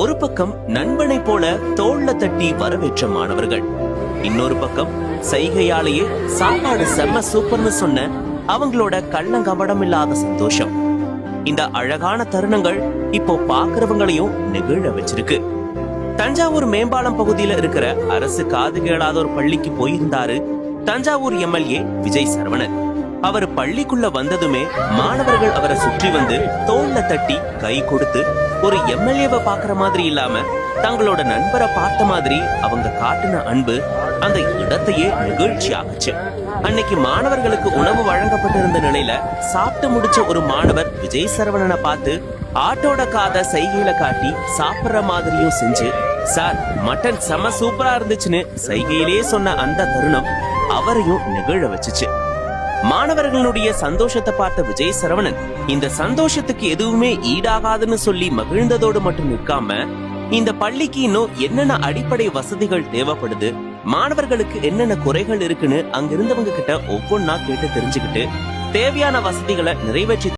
ஒரு பக்கம் நண்பனை போல தோள்ல தட்டி வரவேற்ற மாணவர்கள், இன்னொரு பக்கம் சைகையாலேயே சாப்பாடு செம்ம சூப்பர்னு சொன்ன அவங்களோட கள்ளங்கபடம் இல்லாத சந்தோஷம். இந்த அழகான தருணங்கள் இப்போ பாக்குறவங்களையும் நெகிழ வச்சிருக்கு. தஞ்சாவூர் மேம்பாலம் பகுதியில இருக்கிற அரசு காது கேளாத ஒரு பள்ளிக்கு போயிருந்தாரு தஞ்சாவூர் எம்எல்ஏ விஜய் சரவணன். அவர் பள்ளிக்குள்ள வந்ததுமே மாணவர்கள் அவரை சுற்றி வந்து தோள்ல தட்டி கை கொடுத்து ஒரு எம்எல்ஏவை பாக்குற மாதிரி இல்லாம தங்களோட நண்பரை பார்த்த மாதிரி அவங்க காட்டின அன்பு அந்த இடத்தையே நிகழ்ச்சி ஆகுச்சு. அன்னைக்கு மாணவர்களுக்கு உணவு வழங்கப்பட்டிருந்த நிலையில சாப்பிட்டு முடிச்ச ஒரு மாணவர் விஜய் சரவணனை பார்த்து ஆட்டோட காதை சைகையில காட்டி சாப்பிடுற மாதிரியும் செஞ்சு, சார் மட்டன் செம சூப்பரா இருந்துச்சுன்னு சைகையிலேயே சொன்ன அந்த தருணம் அவரையும் நிகழ வச்சுச்சு. மாணவர்களுடைய சந்தோஷத்தை பார்த்த விஜய் சரவணன் இந்த சந்தோஷத்துக்கு எதுவுமே ஈடாகாதுன்னு சொல்லி மகிழ்ந்ததோடு மட்டும் நிற்காம, இந்த பள்ளிக்கு இன்னும் என்னென்ன அடிப்படை வசதிகள் தேவைப்படுது, மாணவர்களுக்கு என்னென்ன குறைகள் இருக்குன்னு அங்கிருந்தவங்க கிட்ட ஒவ்வொன்னா கேட்டு தெரிஞ்சுக்கிட்டு தேவையான வசதிகளை நிறைவேற்றி